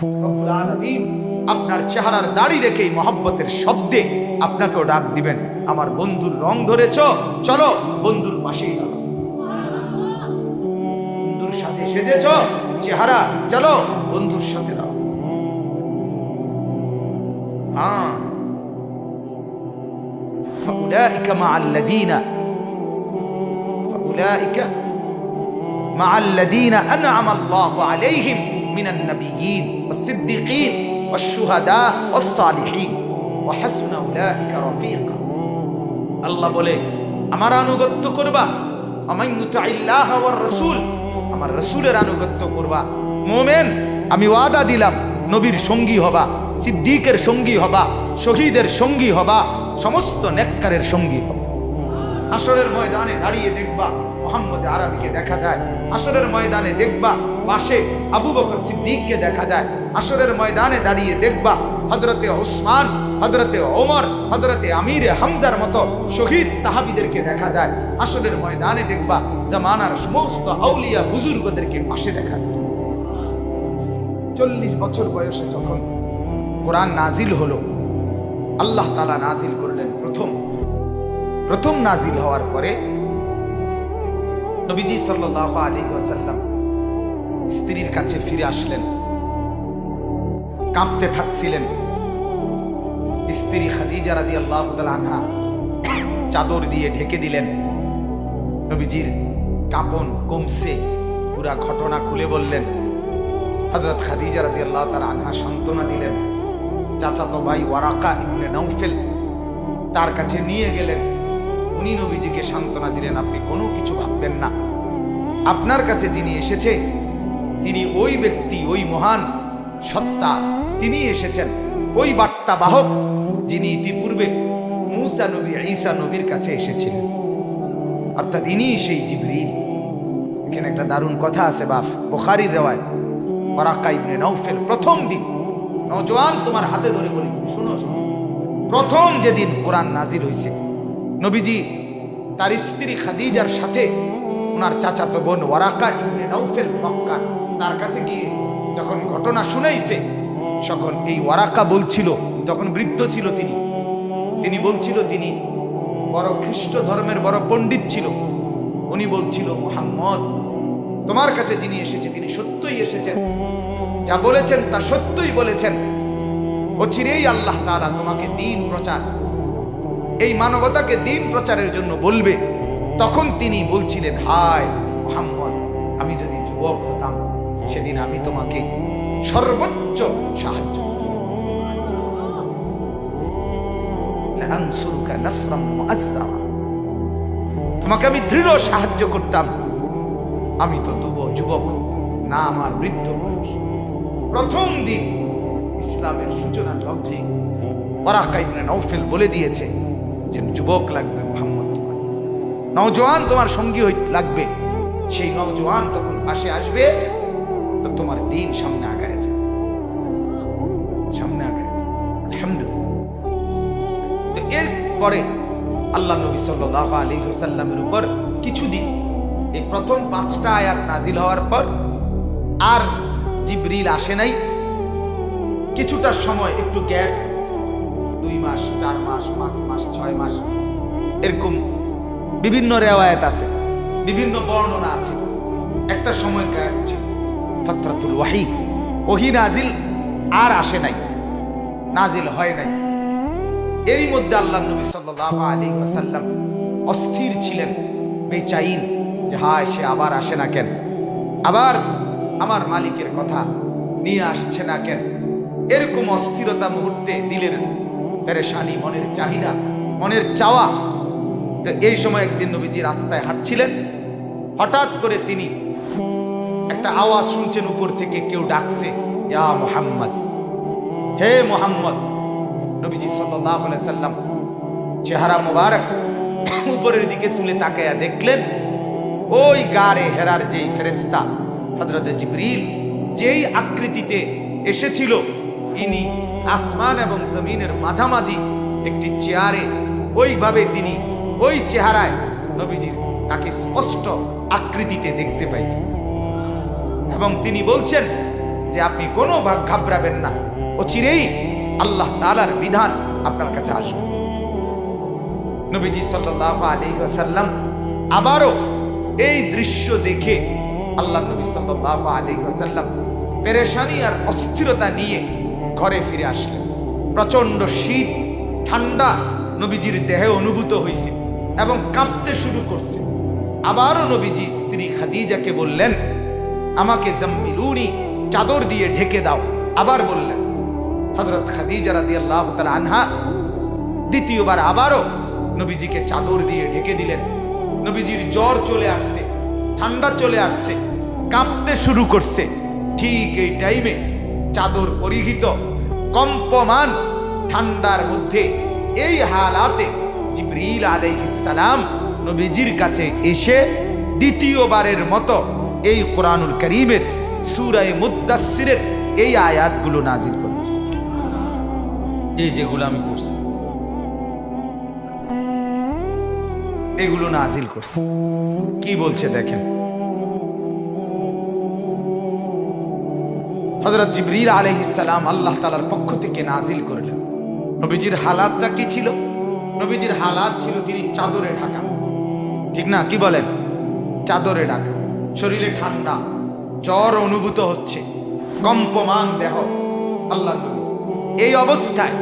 রব্বুল আলামিন আপনার চেহারার দাড়ি দেখেই মহব্বতের শব্দে আপনাকেও ডাক দিবেন, আমার বন্ধুর রং ধরেছ, চলো বন্ধুর পাশেই দাঁড়াও। বন্ধুর সাথে সেজেছ চেহারা, চলো বন্ধুর সাথে দাঁড়াও। হ্যাঁ, فأولئك مع الذين أنعم الله عليهم من النبيين والصديقين والشهداء والصالحين وحسن أولئك رفيقا। আল্লাহ বলে আমার আনুগত্য করবা, আমান ইউতিল্লাহ ওয়ার রাসূল, আমার রাসূলের আনুগত্য করবা। মুমিন, আমি ওয়াদা দিলাম নবীর সঙ্গী হবা, সিদ্দিকের সঙ্গী হবা, শহীদের সঙ্গী হবা, সমস্ত নেককারের সঙ্গী হবা। হাসরের ময়দানে দাঁড়িয়ে দেখবা মুহাম্মদ আরবিকে দেখা যায়, হাসরের ময়দানে দেখবা পাশে আবু বকর সিদ্দিককে দেখা যায়, হাসরের ময়দানে দাঁড়িয়ে দেখবা হযরতে ওসমান, হযরতে ওমর, হযরতে আমিরে হামজার মতো শহীদ সাহাবীদেরকে দেখা যায়, হাসরের ময়দানে দেখবা জামানার সমস্ত আউলিয়া বুজুর্গদেরকে পাশে দেখা যায়। 40 বছর বয়সে যখন কোরআন নাজিল হলো, আল্লাহ তাআলা নাজিল করলেন প্রথম নাজিল হওয়ার পরে নবীজি সাল্লাল্লাহু আলাইহি ওয়াসাল্লাম স্ত্রীর কাছে ফিরে আসলেন, কাঁপতে থাকছিলেন। স্ত্রী খাদিজা রাদিয়াল্লাহু তাআলা আনহা চাদর দিয়ে ঢেকে দিলেন। নবীজির কাঁপন কমছে, পুরা ঘটনা খুলে বললেন। হযরত খাদিজা রাদিয়াল্লাহু তাআলা আনহা সান্ত্বনা দিলেন। চাচাতো ভাই ওয়ারাকা ইবনে নাউফেল তার কাছে নিয়ে গেলেন। উনি নবীজিকে সান্ত্বনা দিলেন, আপনি কোনো কিছু ভাববেন না, আপনার কাছে যিনি এসেছে তিনি ওই ব্যক্তি, ওই মহান সত্তা, তিনি এসেছেন ওই বার্তা বাহক যিনি ইতিপূর্বে মূসা নবী, ঈসা নবীর কাছে এসেছিলেন, অর্থাৎ ইনি সেই জিবরিল। এখানে একটা দারুণ কথা আছে বাপ, বুখারীর রিওয়ায়াত। ওয়ারাকা ইবনে নাউফেল প্রথম দিন, নওজোয়ান তোমার হাতে ধরে বলি শুনো, প্রথম যেদিন কোরআন নাজিল হয়েছে, নবীজি তার স্ত্রী খাদিজার সাথে ওনার চাচাতো বোন ওয়ারাকা ইবনে নাউফেল মক্কা, তার কাছে গিয়ে যখন ঘটনা শুনাইছে, তখন এই ওয়ারাকা বলছিল, যখন বৃদ্ধ ছিল তিনি বলছিল তিনি বড় খ্রিস্ট ধর্মের বড় পণ্ডিত ছিল। উনি বলছিল, মুহাম্মদ তোমার কাছে যিনি এসেছে তিনি সত্যই এসেছেন, যা বলেছেন তা সত্যই বলেছেন। অচিরেই আল্লাহ তাআলা তোমাকে দ্বীন প্রচার, এই মানবতাকে দ্বীন প্রচারের জন্য বলবে। তখন তিনি বলছিলেন, হায় মুহাম্মদ, আমি যদি যুবক হতাম সেদিন আমি তোমাকে সর্বোচ্চ সাহায্য লানসুরুকা নাসরাম মুআজ্জারা, তোমাকে আমি দৃঢ় সাহায্য করতাম। আমি তো যুবক না, আমার বৃদ্ধ বয়স। প্রথম দিন ইসলামের সূচনার লগ্নে ওয়ারাকা ইবনে নাউফেল বলে দিয়েছে যে যুবক লাগবে মুহাম্মদ, তোমার নওজোয়ান তোমার সঙ্গী লাগবে। সেই নওজোয়ান তখন পাশে আসবে তো তোমার দিন সামনে আগায় যাবে, সামনে আগায় যাবে। আলহামদুলিল্লাহ। তো এরপরে আল্লাহ নবী সাল্লাল্লাহু আলাইহি ওয়াসাল্লামের উপর কিছুদিন, এই প্রথম 5টা আয়াত নাজিল হওয়ার পর আর জিবরিল আসে নাই। কিছুটা সময় একটু গ্যাপ, 2 মাস, 4 মাস, 5 মাস, 6 মাস, এরকম বিভিন্ন রিওয়ায়াত আছে, বিভিন্ন বর্ণনা আছে। একটা সময় গ্যাপ ছিল, ফাতরাতুল ওয়াহি, ওহী নাজিল আর আসে নাই, নাজিল হয় নাই। এরই মধ্যে আল্লাহ নবী সাল্লাল্লাহু আলাইহি ওয়াসাল্লাম অস্থির ছিলেন, বেচাইন, যে হায় সে আবার আসে না কেন, আবার আমার মালিকের কথা নিয়ে আসছে না কেন। এরকম অস্থিরতা মুহূর্তে দিলের পেরেশানি, মনের চাহিদা, মনের চাওয়া। তো এই সময় একদিন নবীজি রাস্তায় হাঁটছিলেন, হঠাৎ করে তিনি একটা আওয়াজ শুনছেন, উপর থেকে কেউ ডাকছে, ইয়া মুহাম্মদ, হে মুহাম্মদ। নবীজি সাল্লাল্লাহু আলাইহি সাল্লাম চেহারা মোবারক উপরের দিকে তুলে তাকায়া দেখলেন, ওই গারে হেরার যেই ফেরেশতা হযরত জিবরিল যেই আকৃতিতে এসেছিল, ইনি আসমান এবং জমিনের মাঝামাঝি একটি চেয়ারে, ওইভাবে তিনি ওই চেহারায় নবীজির তাকে স্পষ্ট আকৃতিতে দেখতে পাইছেন। এবং তিনি বলছেন যে আপনি কোনো ভাগ ঘাবড়াবেন না, অচিরেই আল্লাহ তাআলার বিধান আপনার কাছে আসবে। নবীজি সাল্লাল্লাহু আলাইহি ওয়াসাল্লাম আবারও এই দৃশ্য দেখে আল্লাহ নবী সাল্লাল্লাহু আলাইহি ওয়াসাল্লাম পেরেশানি আর অস্থিরতা নিয়ে ঘরে ফিরে আসলেন। প্রচন্ড শীত ঠান্ডা নবীজির দেহে অনুভূত হয়েছে এবং কাঁপতে শুরু করছে। আবারও নবীজি স্ত্রী খাদিজাকে বললেন, আমাকে জাম্মিলুনি, চাদর দিয়ে ঢেকে দাও। আবার বললেন। হযরত খাদিজা রাদিয়াল্লাহু তাআলা আনহা দ্বিতীয়বার আবারও নবীজিকে চাদর দিয়ে ঢেকে দিলেন। নবীজির জ্বর চলে আসছে, ঠান্ডা চলে আসছে, কাঁপতে শুরু করছে। ঠিক এই টাইমে চাদর পরিহিত কম্পমান ঠান্ডার মধ্যে এই হালাতে জিবরিল আলাইহিস সালাম নবীজির কাছে এসে দ্বিতীয়বারের মতো এই কোরআনুল কারীমের সূরা মুদ্দাসসিরের এই আয়াতগুলো নাজিল করেছে। এই যেগুলো আমি পড়ছি এগুলো নাজিল করছে। কি বলছে দেখেন। হযরত জিবরিল আলাইহিস সালাম আল্লাহ তাআলার পক্ষ থেকে নাজিল করলেন। নবীজির হালাতটা কি ছিল? নবীজির হালাত ছিল তিনি চাদরে ঢাকা, ঠিক না? কি বলেন? চাদরে ঢাকা, শরীরে ঠান্ডা, জ্বর অনুভূত হচ্ছে, কম্পমান দেহ। আল্লাহ নবী এই অবস্থায়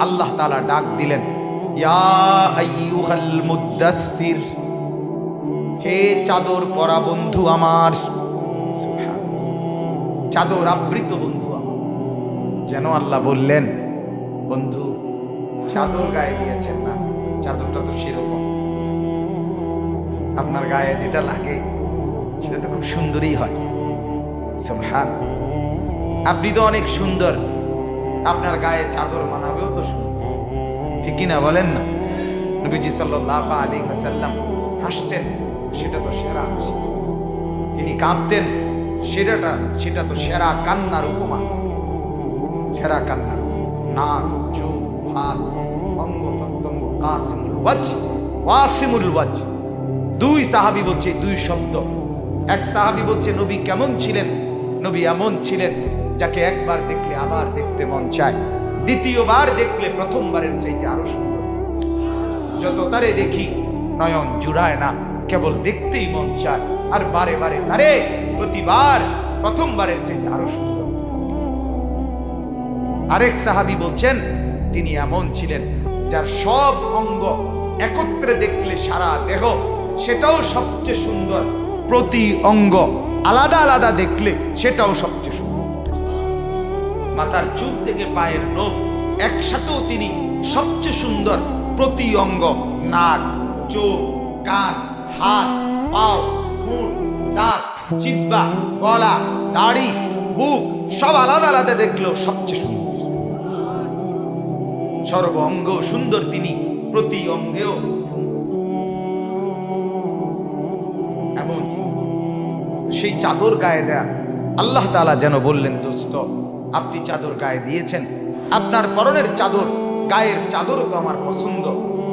আল্লাহ তাআলা ডাক দিলেন, ইয়া আইয়ুহাল মুদ্দাসসির, হে চাদর পরা বন্ধু আমার, চাদর আবৃত বন্ধু আমার। যেন আল্লাহ বললেন, বন্ধু চাদর গায়ে দিয়েছেন না, চাদরটা তো সেরকম, আপনার গায়ে যেটা লাগে সেটা তো খুব সুন্দরই হয়। সুবহান, আপনি তো অনেক সুন্দর, আপনার গায়ে চাদর মানাবেও তো সুন্দর, ঠিক কিনা বলেন না? নবীজি সাল্লাল্লাহু আলাইহি ওয়াসাল্লাম হাসতেন, সেটা তো সেরা হাসি। তিনি কাঁদতেন, সেটা তো সেরা কান্নার উপমা। সেরা কান্নার নাক, চোখ, হাত, অঙ্গ প্রত্যঙ্গ, কাসিমুল ওয়াজ, ওয়াসিমুল ওয়াজ। দুই সাহাবী বলছে দুই শব্দ। এক সাহাবী বলছে নবী কেমন ছিলেন? নবী এমন ছিলেন যাকে একবার দেখলে আবার দেখতে মন চায়, দ্বিতীয়বার দেখলে প্রথমবারের চাইতে আরো সুন্দর। যত তারে দেখি নয়ন জুড়ায় না, কেবল দেখতেই মন চায়, আর বারে বারে তারে প্রতিবার প্রথমবারের চাইতে আরো সুন্দর। আরেক সাহাবী বলছেন তিনি এমন ছিলেন যার সব অঙ্গ একত্রে দেখলে সারা দেহ সেটাও সবচেয়ে সুন্দর, প্রতি অঙ্গ আলাদা আলাদা দেখলে সেটাও সবচেয়ে সুন্দর। মাথার চুল থেকে পায়ের নখ একসাথেও তিনি সবচেয়ে সুন্দর, প্রতি অঙ্গ, নাক, চোখ, কান, হাত, পাও, ঠোঁট, দাঁত, জিহ্বা, গলা, দাড়ি, বুক সব আলাদা আলাদা দেখলেও সবচেয়ে সুন্দর। সর্ব অঙ্গ সুন্দর তিনি, প্রতি অঙ্গেও সুন্দর। এমন সেই চাদর গায়ে দেয়া আল্লাহ তাআলা যেন বললেন, দোস্ত আপনি চাদর গায়ে দিয়েছেন, আপনার পরনের চাদর, গায়ের চাদরও তো আমার পছন্দ,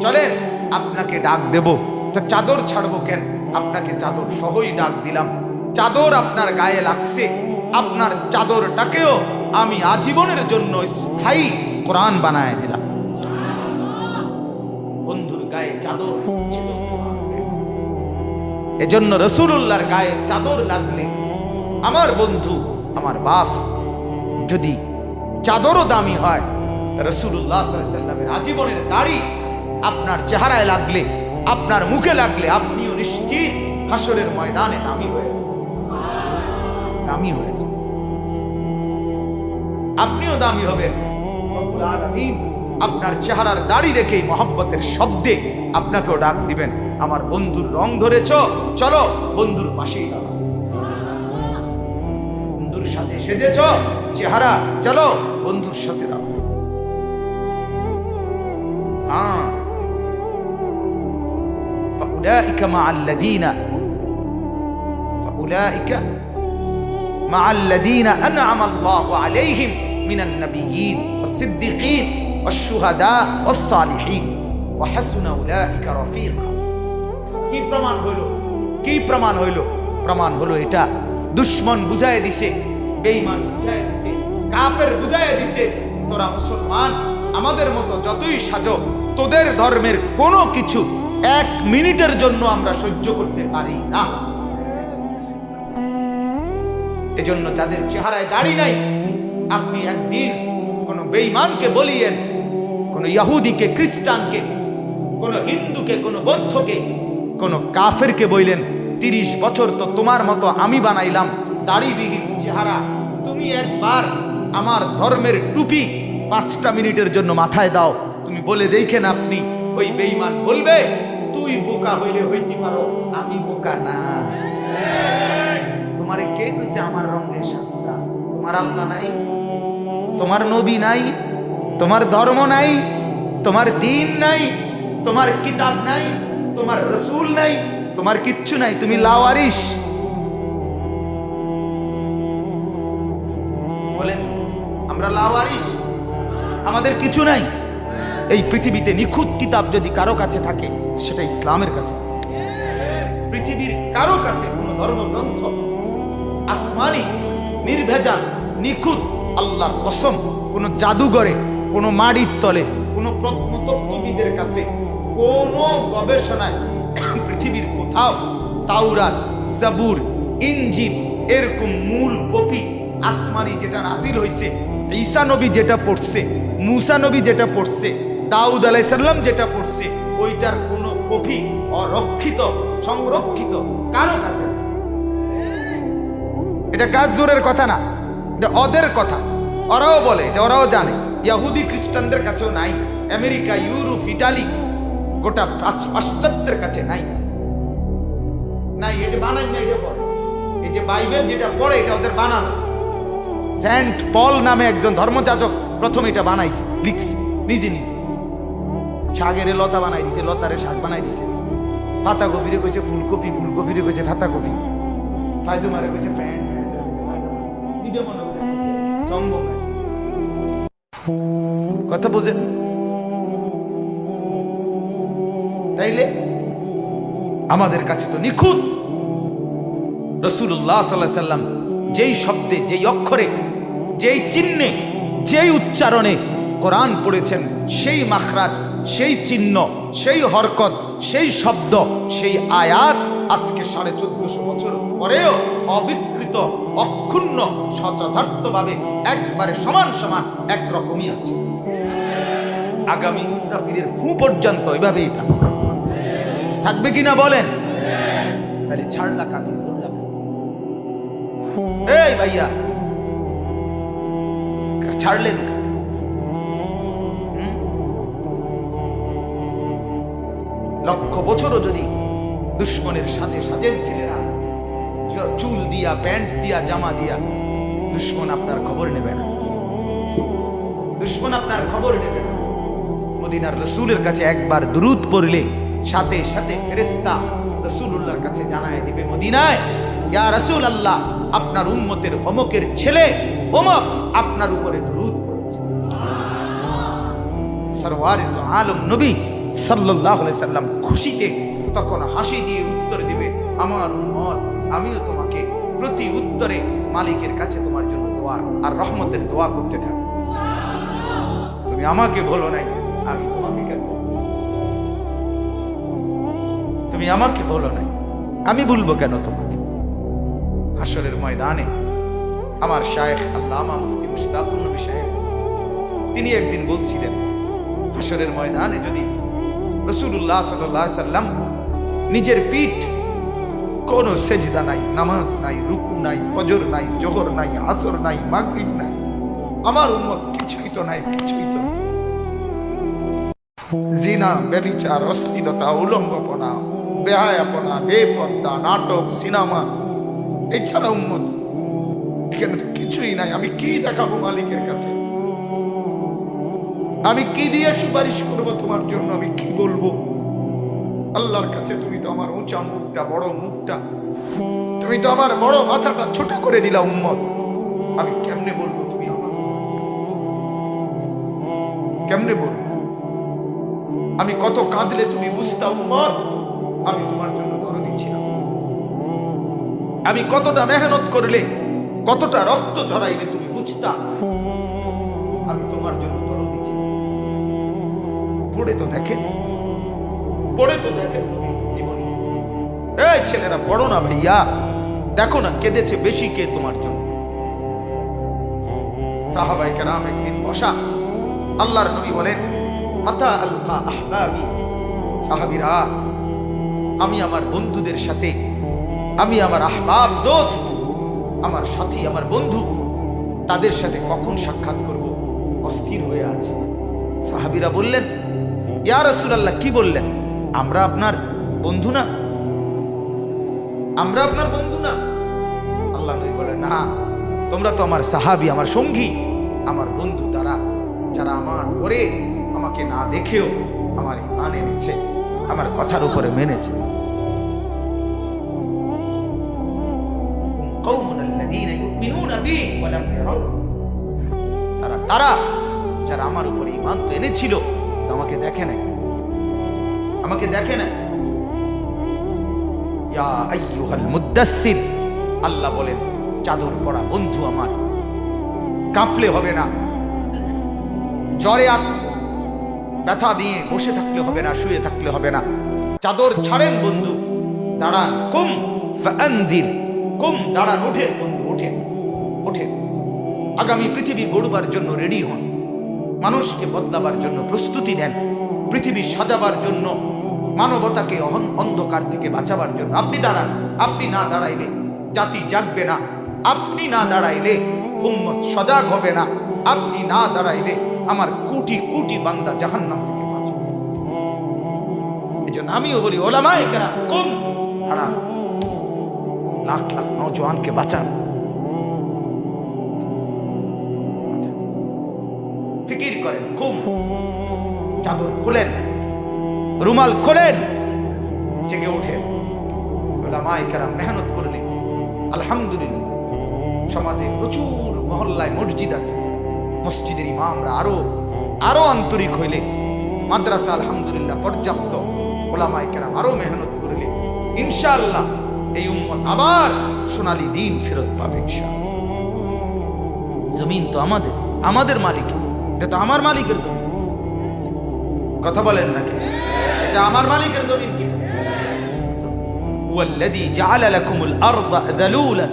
চলেন আপনাকে ডাক দেব। তো চাদর ছাড়বো কেন? আপনাকে চাদর সহই ডাক দিলাম। চাদর আপনার গায়ে লাগছে, আপনার চাদরটাকেও আমি আজীবনের জন্য স্থায়ী কোরআন বানায় দিলাম। বন্ধুর গায়ে চাদর ছিল, এজন্য রাসূলুল্লাহর গায়ে চাদর লাগলে আমার বন্ধু, আমার বাপ, যদি চাদরও দামি হয়, রাসূলুল্লাহ সাল্লাল্লাহু আলাইহি ওয়াসাল্লামের আজীবনের দাড়ি আপনার চেহারায় লাগলে, আপনার মুখে লাগলে, আপনিও নিশ্চিত হাসরের ময়দানে দামি হয়েছে, দামি হয়েছে, আপনিও দামি হবেন। রব্বুল আলামিন আপনার চেহারার দাড়ি দেখেই মহব্বতের শব্দে আপনাকেও ডাক দিবেন, আমার বন্ধুর রং ধরেছ, চলো বন্ধুর পাশেই দাঁড়াও। বন্ধুর সাথে সেজেছ চেহারা, চলো বন্ধুর সাথে দাঁড়াও। فأولئك مع الذين أنعم الله عليهم من النبيين والصديقين والشهداء والصالحين وحسن أولئك رفيقا। কি প্রমাণ হইল? কি প্রমাণ হইল? প্রমাণ হলো এটা, দুশ্মন বুঝায় দিছে বেঈমান বুঝায় দিছে, কাফের বুঝায় দিছে তোরা মুসলমান আমাদের মতো যতই সাজো, তোদের ধর্মের কোনো কিছু 1 মিনিটের জন্য আমরা সহ্য করতে পারি না। এজন্য যাদের চেহারায় দাড়ি নাই, আপনি একদিন কোন বেঈমানকে বলিয়েন, কোন ইহুদিকে, খ্রিস্টানকে, কোন হিন্দুকে, কোন বৌদ্ধকে, কোন কাফেরকে বললেন 30 বছর তো তোমার মতো আমি বানাইলাম দাড়িবিহীন চেহারা, তুমি একবার আমার ধর্মের টুপি 5টা মিনিটের জন্য মাথায় দাও, তুমি বলে দেখেন, আপনি ওই বেঈমান বলবে তুই বোকা হইলে হইতে পারো, আমি বোকা না। তোমারে কে কইছে আমার রঙের শাস্তা? তোমার আল্লাহ নাই, তোমার নবী নাই, তোমার ধর্ম নাই, তোমার দ্বীন নাই, তোমার কিতাব নাই, তোমার রাসূল নাই, তোমার কিচ্ছু নাই, তুমি লাওয়ারিস। বলেন আমরা লাওয়ারিস, আমাদের কিছু নাই। এই পৃথিবীতে নিখুঁত কিতাব যদি কারো কাছে থাকে সেটা ইসলামের কাছে আছে। পৃথিবীর কারো কাছে কোনো ধর্মগ্রন্থ আসমানি, নির্ভেজাল, নিখুঁত, আল্লাহর কসম, কোনো জাদুঘরে, কোনো মাড়ির তলে, কোনো প্রত্নতত্ত্ববিদের কাছে, কোনো গবেষণায় পৃথিবীর কোথাও তাওরাত, জাবুর, ইনজিল এরকম মূল কপি আসমানি যেটা নাজিল হয়েছে, ঈসা নবী যেটা পড়ছে, মুসা নবী যেটা পড়ছে, দাউদ আলাইহিস সালাম যেটা পড়ছে, ওইটার কোনো কপি অরক্ষিত, সংরক্ষিত কারো কাছে না। এটা কাজ জোরের কথা না, এটা ওদের কথা, ওরাও বলে, এটা ওরাও জানে। ইহুদি খ্রিস্টানদের কাছেও নাই, আমেরিকা, ইউরোপ, ইটালি, গোটা পাশ্চাত্যের কাছে নাই। নাই, এটা বানাই না, এটা পড়ে। এই যে বাইবেল যেটা পড়ে এটা ওদের বানানো। সেন্ট পল নামে একজন ধর্মযাজক প্রথম এটা বানাইছে, লিখছে নিজে নিজে। শাকের লতা বানাই দিছে, লতারে শাক বানাই দিছে। পাতা কফিরে কইছে ফুলকপি, ফুলকপিরে কইছে পাতা কফি, পায়জমারে কইছে প্যান্ট, কথা বুঝেন? তাইলে আমাদের কাছে তো নিখুঁত রাসূলুল্লাহ সাল্লাল্লাহু আলাইহি সাল্লাম যেই শব্দে, যেই অক্ষরে, যেই চিহ্নে, যেই উচ্চারণে কোরআন পড়েছেন, সেই মাখরাজ, সেই চিহ্ন, সেই হরকত, সেই শব্দ, সেই আয়াত আজকে 1450 বছর পরেও অবিকৃত, অক্ষুণ্ণ, সযথার্থভাবে একবারে সমান সমান একরকমই আছে। আগামী ইসরাফিলের ফু পর্যন্ত এভাবেই থাকবে। থাকবে কিনা বলেন? তাহলে ছাড়লা কাকে, ধরলা কাকে? এই ভাইয়া, ছাড়লেন কাকে? লক্ষ বছরও যদি দুশ্মনের সাথে সাজেন ছেলেরা, চুল দিয়া, প্যান্ট দিয়া, জামা দিয়া, দুশ্মন আপনার খবর নেবে না, দুশ্মন আপনার খবর নেবে না। মদিনার রাসূলের কাছে একবার দুরূদ পড়লে সাথে সাথে ফেরেশতা রাসূলুল্লাহর কাছে জানায় দিবে, মদিনায় ইয়া রাসূলুল্লাহ, আপনার উম্মতের অমকের ছেলে অমক আপনার উপরে দুরূদ পড়েছে। সরওয়ারে তো আলম নবী সাল্লাল্লাহু আলাইহি সাল্লাম খুশিতে তখন হাসি দিয়ে উত্তর দিবে, আমার উম্মত, আমিও তোমাকে প্রতি উত্তরে মালিকের কাছে তোমার জন্য দোয়া আর রহমতের দোয়া করতে থাকি। তুমি আমাকে বলো নাই, আমি তোমাকে কেন? তুমি আমাকে বলো নাই, আমি বলবো কেন তোমাকে? হাসরের ময়দানে আমার শায়েখ আল্লামা মুফতি মুশতাকুর নবী সাহেব তিনি একদিন বলছিলেন, হাসরের ময়দানে যদি রাসূলুল্লাহ সাল্লাল্লাহু আলাইহি সাল্লাম নিজের পিঠ, কোনো সেজদা নাই, নামাজ নাই, রুকু নাই, ফজর নাই, জোহর নাই, আসর নাই, মাগরিব নাই, আমার উম্মত কিছুই তো নাই, কিছুই তো। জিনা, ব্যভিচার, অশ্লীলতা, উলঙ্গপনা, বেহায়াপনা, বেপর্দা, নাটক, সিনেমা, এছাড়া উম্মত এখানে তো কিছুই নাই। আমি কি দেখাবো মালিকের কাছে? আমি কি দিয়ে সুপারিশ করব তোমার জন্য? আমি কি বলবো আল্লাহর কাছে? তুমি তো আমার উঁচা মুখটা, বড় মুখটা, তুমি তো আমার বড় মাথাটা ছোট করে দিলা উম্মত। আমি কেমনে বলবো তুমি আমার? কেমনে বলবো? আমি কত কাঁদলে তুমি বুঝতা উম্মত আমি তোমার জন্য দরদি ছিলাম। আমি কতটা মেহনত করলে কতটা রক্ত ঝরাইলে তুমি বুঝতাম আমি তোমার জন্য দরদি ছিলাম। পড়ে তো দেখেন, পড়ে তো দেখেন জীবনে। এই ছেলেরা পড়ো না ভাইয়া, দেখো না কেঁদেছে বেশি কে তোমার জন্য। সাহাবায়ে কেরাম একদিন বসা, আল্লাহর নবী বলেন মাতা আলকা আহবাবি, সাহাবীরা আমি আমার বন্ধুদের সাথে, আমি আমার আহবাব দোস্ত, আমার সাথী, আমার বন্ধু, তাদের সাথে কখন সাক্ষাৎ করব অস্থির হয়ে আছে। সাহাবীরা বললেন ইয়া রাসূলুল্লাহ, কি বললেন? আমরা আপনার বন্ধু না? আমরা আপনার বন্ধু না? আল্লাহ নবী বলেন না, তোমরা তো আমার সাহাবী, আমার সঙ্গী, আমার বন্ধু তারা যারা আমার পরে আমাকে না দেখেও আমার ঈমান এনেছে, আমার কথার উপরে মেনেছে। তারা যারা আমার উপরে ঈমান তো এনেছিল, কিন্তু আমাকে দেখে নাই, আমাকে দেখে নাই। ইয়া আইয়ুহাল মুদ্দাসসির, আল্লাহ বলেন চাদর পরা বন্ধু আমার, কাঁপলে হবে না, জ্বরে ব্যথা নিয়ে বসে থাকলে হবে না, শুয়ে থাকলে হবে না, চাদর ছাড়েন বন্ধু, দাঁড়ান। কুম ফাআনদির, কুম দাঁড়ান, ওঠেন বন্ধু, ওঠেন, ওঠেন। আগামী পৃথিবী গড়বার জন্য রেডি হন, মানুষকে বদলাবার জন্য প্রস্তুতি নেন, পৃথিবী সাজাবার জন্য, মানবতাকে অন্ধকার থেকে বাঁচাবার জন্য আপনি দাঁড়ান। আপনি না দাঁড়াইলে জাতি জাগবে না, আপনি না দাঁড়াইলে উম্মত সজাগ হবে না, আপনি না দাঁড়াইলে আমার কোটি কোটি বান্দা জাহান্নাম থেকে বাঁচবে। এজন্য আমিও বলি ওলামায়ে কেরাম কুম, দাঁড়ান, লাখ লাখ নওজোয়ানকে বাঁচান। ফিকির করেন, কুম, চাদর খুলেন, রুমাল খোলেন, জেগে ওঠেন। ওলামায়ে কেরাম মেহনত করলেন। আলহামদুলিল্লাহ, সমাজে প্রচুর মহল্লায় মসজিদ আছে, মসজিদের ইমামরা আরো আন্তরিক হইলে, মাদ্রাসা আলহামদুলিল্লাহ পর্যাপ্ত, ওলামায়ে কেরাম আরো মেহনত করলে ইনশাআল্লাহ এই উম্মত আবার সোনালী দিন ফেরত পাবে ইনশাআল্লাহ। জমিন তো আমাদের, আমাদের মালিক, এটা তো আমার মালিকের জমিন। কথা বলেন নাকি? এটা আমার মালিকের জমিন কি? ওয়াল্লাযী জাআলা লাকুমুল আরদা যালুলান,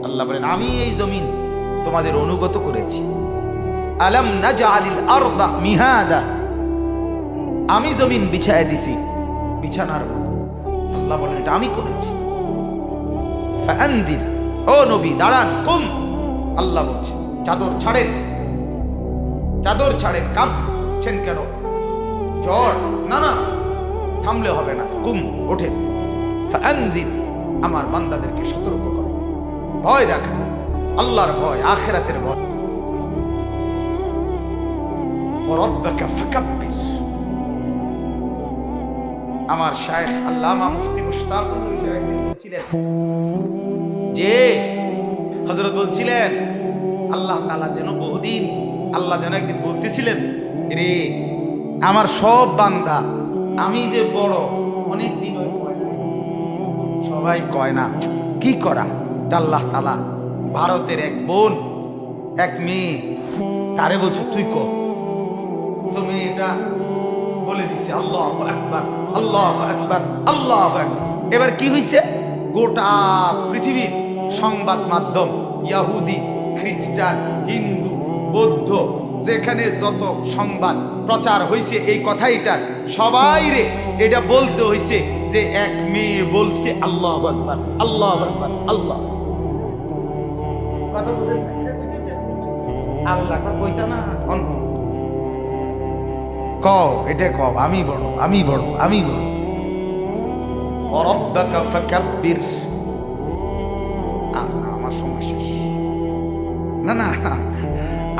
আল্লাহ বলেন আমি এই জমিন তোমাদের অনুগত করেছি। আলাম নাজআলিল আরদা মিহাদা, আমি জমিন বিছায় দিছি বিছানার মতো। আল্লাহ বলেন এটা আমি করেছি। ফাআনদির, ও নবী দাঁড়ান, কুম, আল্লাহ বলছে চাদর ছাড়েন, চাদর ছাড়েন। কাঁপছেন কেন? জ্বর? না না, থামলে হবে না, কুম, ওঠেন। ফাআনদির, আমার বান্দাদেরকে সতর্ক করো, ভয় দেখা, আল্লাহর ভয়, আখিরাতের ভয়। ওয়ারাব্বাকা ফাকাব্বির, আমার শায়েখ আল্লামা মুফতি মুশতাকুর রহমাতুল্লাহ একদিন বলছিলেন যে, হযরত বলছিলেন আল্লাহ তাআলা যেন বহুদিন, আল্লাহ যেন একদিন বলতেছিলেন রে আমার সব বান্দা, আমি যে বড় অনেক দিন সবাই কয় না, কি করা? আল্লাহ তাআলা ভারতের এক বোন, এক মেয়ে, তারে বলছো তুই ক, তো মেয়েটা বলে দিছে আল্লাহু আকবার, আল্লাহু আকবার, আল্লাহু আকবার। এবার কি হইছে? গোটা পৃথিবীর সংবাদ মাধ্যম, ইহুদি, খ্রিস্টান, হিন্দু, বৌদ্ধ, যেখানে যত সংবাদ প্রচার হইছে এই কথাইটার, সবাই রে এটা বলতে হইছে যে এক মেয়ে বলছে আল্লাহু আকবার, আল্লাহু আকবার, আল্লাহ। কথা বুঝেন? আল্লাহ কইতা না, কও এটা কও, আমি বড়, আমি বড়, আমি বড়। ওয়ারাব্বাকা ফাকাব্বির। আমার সময় শেষ। না না,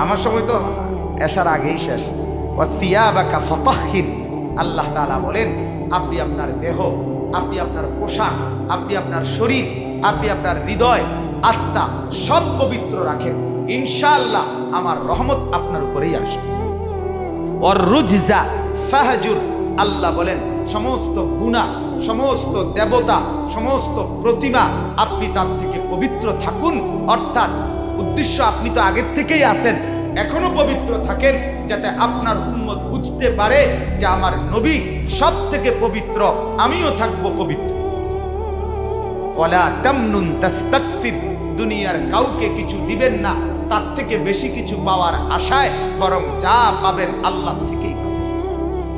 আমার সময় তো এসার আগেই শেষ। ওয়াসিয়াবাকা ফাতাহহির, আল্লাহ তাআলা বলেন আপনি আপনার দেহ, আপনি আপনার পোশাক, আপনি আপনার শরীর, আপনি আপনার হৃদয়, আত্মা সব পবিত্র রাখেন, ইনশাআল্লাহ আমার রহমত আপনার উপরেই আসবে। ওয়ার রুজজা ফাহজুর, আল্লাহ বলেন সমস্ত গুনাহ, সমস্ত দেবতা, সমস্ত প্রতিমা আপনি তার থেকে পবিত্র থাকুন। অর্থাৎ উদ্দেশ্য, আপনি তো আগের থেকেই আছেন, এখনো পবিত্র থাকেন, যাতে আপনার উম্মত বুঝতে পারে যে আমার নবী সব থেকে পবিত্র, আমিও থাকবো পবিত্র। ওয়ালা তামনুন তাস্তাকসির, দুনিয়ার কাউকে কিছু দিবেন না তার থেকে বেশি কিছু পাওয়ার আশায়, বরং যা পাবেন আল্লাহ থেকেই পাবেন।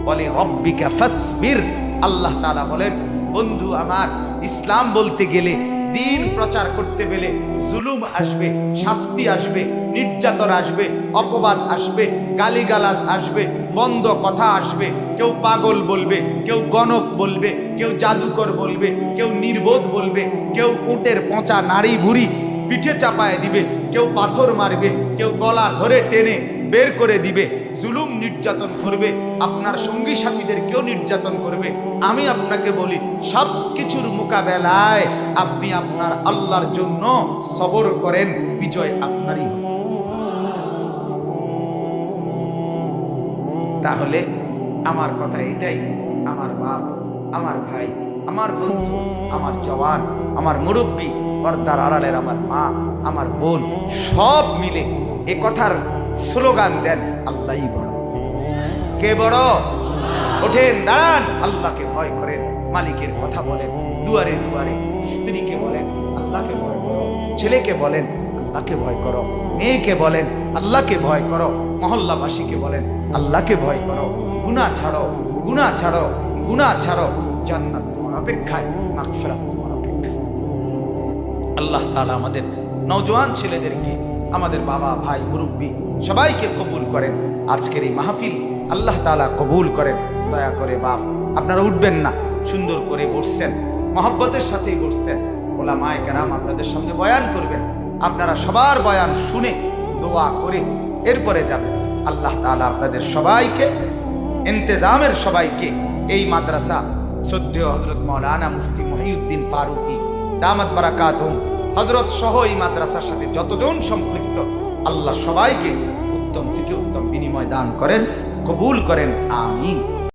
বলে রব্বিকা ফাসবির, আল্লাহ তাআলা বলেন বন্ধু আমার, ইসলাম বলতে গেলে, দিন প্রচার করতে গেলে জুলুম আসবে, শাস্তি আসবে, নির্যাতন আসবে, অপবাদ আসবে, গালিগালাজ আসবে, মন্দ কথা আসবে, কেউ পাগল বলবে, কেউ গণক বলবে, কেউ জাদুকর বলবে, কেউ নির্বোধ বলবে, কেউ উটের পচা নাড়ি ভুড়ি পিঠে চাপায় দিবে, কেউ পাথর মারবে, কেউ গলা ধরে টেনে বের করে দিবে, জুলুম নির্যাতন করবে, আপনার সঙ্গী সাথীদের কেউ নির্যাতন করবে। আমি আপনাকে বলি, সব কিছুর মোকাবেলায় আপনি আপনার আল্লাহর জন্য সবর করেন, বিজয় আপনারই হবে। তাহলে আমার কথা এটাই, আমার বাপ, আমার ভাই, আমার বন্ধু, আমার জওয়ান, আমার মুরব্বী, পর্দার আড়ালের আমার মা, আমার বোন, সব মিলে এ কথার স্লোগান দেন, আল্লাহই বড়। কে বড়? ওঠেন, দাঁড়ান, আল্লাহকে ভয় করেন, মালিকের কথা বলেন, দুয়ারে দুয়ারে স্ত্রীকে বলেন আল্লাহকে ভয় করো, ছেলেকে বলেন আল্লাহকে ভয় করো, মেয়েকে বলেন আল্লাহকে ভয় করো, মহল্লাবাসীকে বলেন আল্লাহকে ভয় করো, গুনাহ ছাড়ো, গুনাহ ছাড়ো, গুনাহ ছাড়ো, জান্নাত তোমার অপেক্ষায়, মাগফিরাত তোমার অপেক্ষায়। আল্লাহ তাআলা আমাদের নওজোয়ান ছেলেদেরকে, আমাদের বাবা ভাই মুরব্বী সবাইকে কবুল করেন। আজকের এই মাহফিল আল্লাহ তাআলা কবুল করেন। দয়া করে বাপ, আপনারা উঠবেন না, সুন্দর করে বসছেন, মহব্বতের সাথেই বসছেন। ওলামায়ে কেরাম আপনাদের সামনে বয়ান করবেন, আপনারা সবার বয়ান শুনে দোয়া করে এরপরে যাবেন। আল্লাহ তাআলা আপনাদের সবাইকে, ইন্তেজামের সবাইকে, এই মাদ্রাসা শ্রদ্ধেয় হযরত মাওলানা মুফতি মহিউদ্দিন ফারুকী দামাত বারাকাতুহুম হযরত সহ এই মাদ্রাসার সাথে যতজন সম্পৃক্ত, আল্লাহ সবাইকে উত্তম থেকে উত্তম বিনিময় দান করেন, কবুল করেন, আমিন।